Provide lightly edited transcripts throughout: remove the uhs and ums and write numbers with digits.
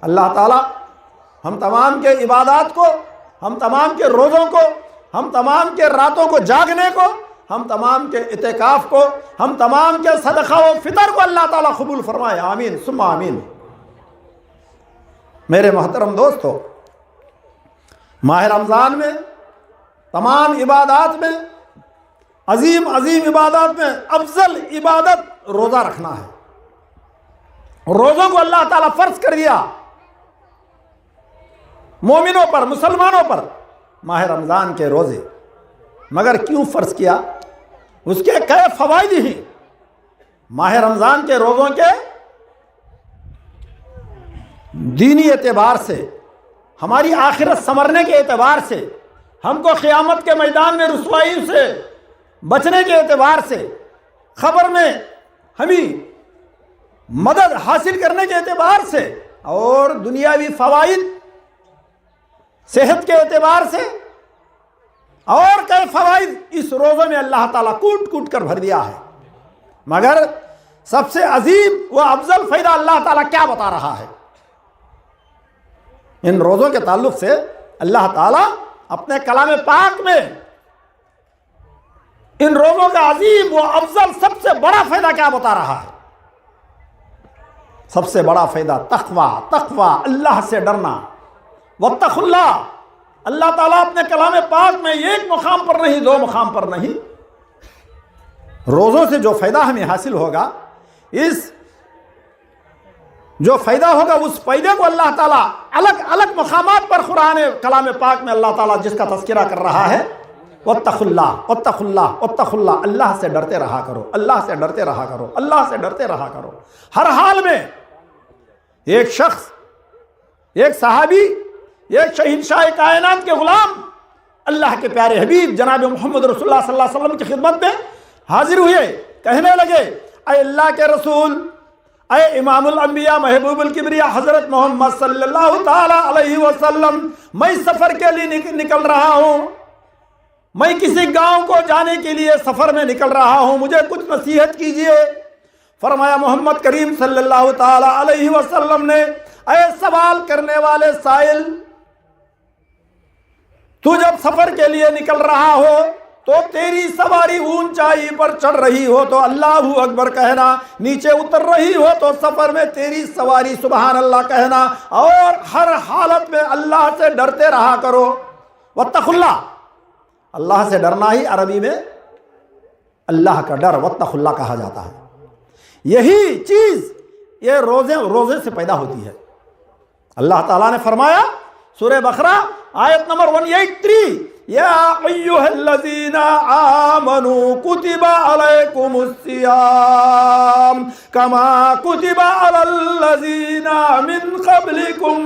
اللہ تعالیٰ ہم تمام کے عبادات کو، ہم تمام کے روزوں کو، ہم تمام کے راتوں کو جاگنے کو، ہم تمام کے اعتکاف کو، ہم تمام کے صدقہ و فطر کو اللہ تعالیٰ قبول فرمائے، آمین ثم آمین۔ میرے محترم دوستو، ماہ رمضان میں تمام عبادات میں عظیم عبادات میں افضل عبادت روزہ رکھنا ہے۔ روزوں کو اللہ تعالیٰ فرض کر دیا مومنوں پر، مسلمانوں پر، ماہ رمضان کے روزے۔ مگر کیوں فرض کیا؟ اس کے کئی فوائد ہیں۔ ماہ رمضان کے روزوں کے دینی اعتبار سے، ہماری آخرت سنورنے کے اعتبار سے، ہم کو قیامت کے میدان میں رسوائی سے بچنے کے اعتبار سے، خبر میں ہمیں مدد حاصل کرنے کے اعتبار سے، اور دنیاوی فوائد صحت کے اعتبار سے، اور کئی فوائد اس روزے میں اللہ تعالیٰ کوٹ کوٹ کر بھر دیا ہے۔ مگر سب سے عظیم و افضل فائدہ اللہ تعالیٰ کیا بتا رہا ہے؟ ان روزوں کے تعلق سے اللہ تعالیٰ اپنے کلام پاک میں ان روزوں کا عظیم و افضل سب سے بڑا فائدہ کیا بتا رہا ہے؟ سب سے بڑا فائدہ تقوی، اللہ سے ڈرنا۔ واتقوا اللہ، اللہ تعالیٰ اپنے کلام پاک میں ایک مقام پر نہیں، دو مقام پر نہیں، روزوں سے جو فائدہ ہمیں حاصل ہوگا، جو فائدہ ہوگا اس فائدے کو اللہ تعالیٰ الگ الگ مقامات پر قرآن کلام پاک میں اللہ تعالیٰ جس کا تذکرہ کر رہا ہے، واتقوا اللہ، واتقوا اللہ، واتقوا اللہ، اللہ سے ڈرتے رہا کرو، اللہ سے ڈرتے رہا کرو، اللہ سے ڈرتے رہا کرو۔ ہر حال میں ایک شخص، ایک صحابی، ایک شہنشاہ کائنات کے غلام، اللہ کے پیارے حبیب جناب محمد رسول اللہ صلی اللہ علیہ وسلم کی خدمت میں حاضر ہوئے، کہنے لگے، اے اللہ کے رسول، اے امام الانبیاء محبوب الکبریاء حضرت محمد صلی اللہ تعالی علیہ وسلم، میں سفر کے لیے نکل رہا ہوں، میں کسی گاؤں کو جانے کے لیے سفر میں نکل رہا ہوں، مجھے کچھ نصیحت کیجئے۔ فرمایا محمد کریم صلی اللہ تعالی علیہ وسلم نے، اے سوال کرنے والے سائل، تو جب سفر کے لیے نکل رہا ہو تو تیری سواری اونچائی پر چڑھ رہی ہو تو اللہ اکبر کہنا، نیچے اتر رہی ہو تو سفر میں تیری سواری سبحان اللہ کہنا، اور ہر حالت میں اللہ سے ڈرتے رہا کرو۔ واتقوا اللہ، اللہ سے ڈرنا ہی عربی میں اللہ کا ڈر، واتقوا اللہ کہا جاتا ہے۔ یہی چیز یہ روزے سے پیدا ہوتی ہے۔ اللہ تعالیٰ نے فرمایا سورہ بقرہ آیت نمبر 183، یا ایھا الذین آمنوا کتب علیکم الصیام کما کتب علی الذین من قبلکم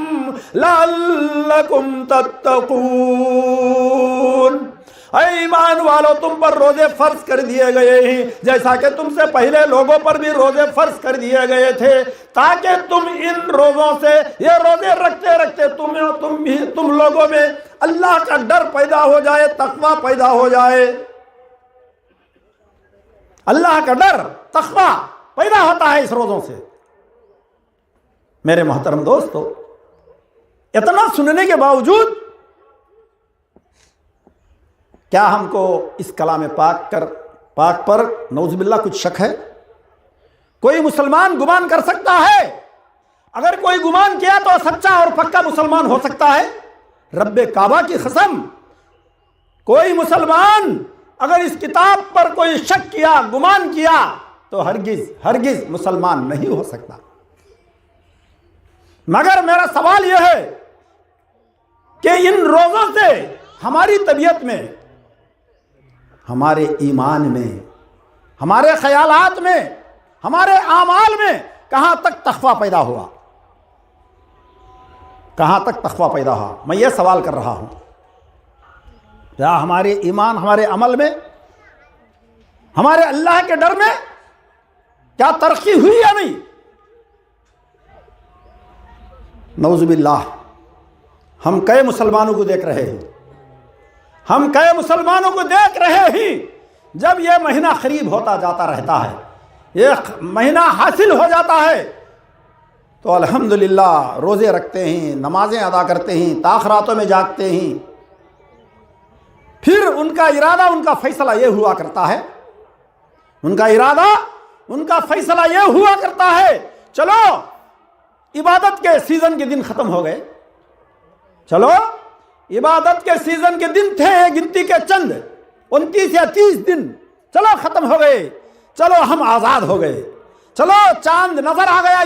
لعلکم تتقون۔ اے ایمان والو، تم پر روزے فرض کر دیے گئے ہیں جیسا کہ تم سے پہلے لوگوں پر بھی روزے فرض کر دیے گئے تھے، تاکہ تم ان روزوں سے، یہ روزے رکھتے رکھتے تم لوگوں میں اللہ کا ڈر پیدا ہو جائے، تقوی پیدا ہو جائے۔ اللہ کا ڈر، تقوی پیدا ہوتا ہے اس روزوں سے۔ میرے محترم دوستو، اتنا سننے کے باوجود کیا ہم کو اس کلام پاک پر نعوذ باللہ کچھ شک ہے؟ کوئی مسلمان گمان کر سکتا ہے؟ اگر کوئی گمان کیا تو سچا اور پکا مسلمان ہو سکتا ہے؟ رب کعبہ کی قسم، کوئی مسلمان اگر اس کتاب پر کوئی شک کیا، گمان کیا، تو ہرگز مسلمان نہیں ہو سکتا۔ مگر میرا سوال یہ ہے کہ ان روزوں سے ہماری طبیعت میں، ہمارے ایمان میں، ہمارے خیالات میں، ہمارے اعمال میں کہاں تک تقوی پیدا ہوا؟ کہاں تک تقوی پیدا ہوا؟ میں یہ سوال کر رہا ہوں، کیا ہمارے ایمان، ہمارے عمل میں، ہمارے اللہ کے ڈر میں کیا ترقی ہوئی یا نہیں؟ نعوذ باللہ، ہم کئی مسلمانوں کو دیکھ رہے ہیں، ہم کئی مسلمانوں کو دیکھ رہے ہیں، جب یہ مہینہ قریب ہوتا جاتا رہتا ہے، یہ مہینہ حاصل ہو جاتا ہے، تو الحمدللہ روزے رکھتے ہیں، نمازیں ادا کرتے ہیں، تاخراتوں میں جاگتے ہیں، پھر ان کا ارادہ، ان کا فیصلہ یہ ہوا کرتا ہے، ان کا ارادہ، ان کا فیصلہ یہ ہوا کرتا ہے، چلو عبادت کے سیزن کے دن ختم ہو گئے، چلو عبادت کے سیزن کے دن تھے گنتی کے چند 29 یا 30 دن، چلو ختم ہو گئے، چلو ہم آزاد ہو گئے، چلو چاند نظر آ گیا،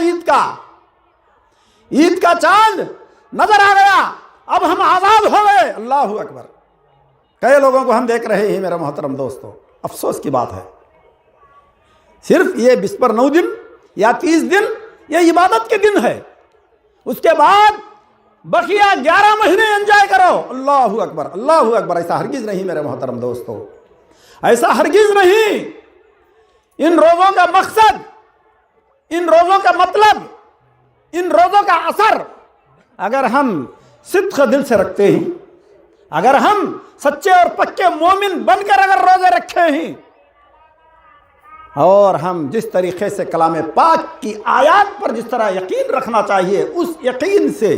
عید کا چاند نظر آ گیا، اب ہم آزاد ہو گئے، اللہ اکبر۔ کئی لوگوں کو ہم دیکھ رہے ہیں میرے محترم دوستو، افسوس کی بات ہے، صرف یہ 29 دن یا 30 دن یہ عبادت کے دن ہے، اس کے بعد بقیہ 11 مہینے انجوائے کرو، اللہ اکبر اللہ اکبر۔ ایسا ہرگز نہیں میرے محترم دوستو، ایسا ہرگز نہیں۔ ان روزوں کا مقصد، ان روزوں کا مطلب، ان روزوں کا اثر اگر ہم صدق دل سے رکھتے ہیں، اگر ہم سچے اور پکے مومن بن کر اگر روزے رکھے ہیں، اور ہم جس طریقے سے کلام پاک کی آیات پر جس طرح یقین رکھنا چاہیے، اس یقین سے،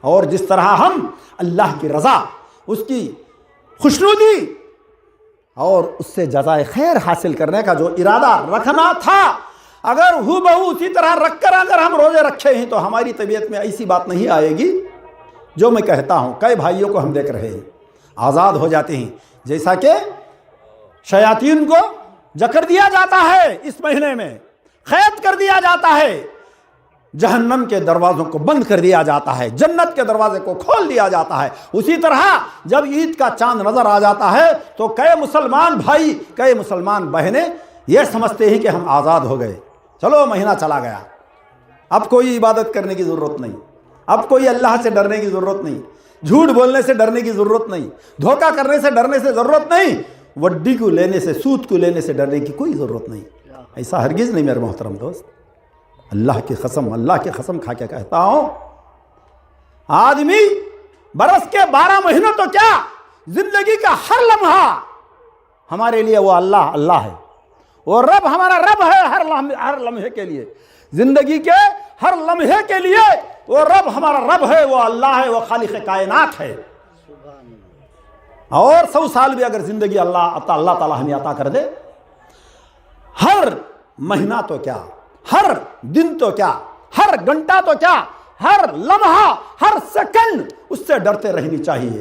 اور جس طرح ہم اللہ کی رضا، اس کی خوشنودی اور اس سے جزائے خیر حاصل کرنے کا جو ارادہ رکھنا تھا، اگر ہو بہو اسی طرح رکھ کر اگر ہم روزے رکھے ہیں تو ہماری طبیعت میں ایسی بات نہیں آئے گی جو میں کہتا ہوں۔ کئی بھائیوں کو ہم دیکھ رہے ہیں آزاد ہو جاتے ہیں، جیسا کہ شیاطین کو جکڑ دیا جاتا ہے، اس مہینے میں قید کر دیا جاتا ہے، جہنم کے دروازوں کو بند کر دیا جاتا ہے، جنت کے دروازے کو کھول دیا جاتا ہے۔ اسی طرح جب عید کا چاند نظر آ جاتا ہے تو کئی مسلمان بھائی، کئی مسلمان بہنیں یہ سمجھتے ہیں کہ ہم آزاد ہو گئے، چلو مہینہ چلا گیا، اب کوئی عبادت کرنے کی ضرورت نہیں، اب کوئی اللہ سے ڈرنے کی ضرورت نہیں، جھوٹ بولنے سے ڈرنے کی ضرورت نہیں، دھوکہ کرنے سے ڈرنے سے ضرورت نہیں، وڈی کو لینے سے، سود کو لینے سے ڈرنے کی کوئی ضرورت نہیں۔ ایسا ہرگز نہیں میرے محترم دوست، اللہ کی قسم کھا کے کہتا ہوں، آدمی برس کے 12 مہینوں تو کیا، زندگی کا ہر لمحہ ہمارے لیے وہ اللہ ہے، وہ رب ہمارا رب ہے، ہر لمحے کے لیے، زندگی کے ہر لمحے کے لیے وہ رب ہمارا رب ہے، وہ اللہ ہے، وہ خالق کائنات ہے۔ اور 100 سال بھی اگر زندگی اللہ تعالیٰ ہمیں عطا کر دے، ہر مہینہ تو کیا، ہر دن تو کیا، ہر گھنٹہ تو کیا، ہر لمحہ، ہر سیکنڈ اس سے ڈرتے رہنی چاہیے۔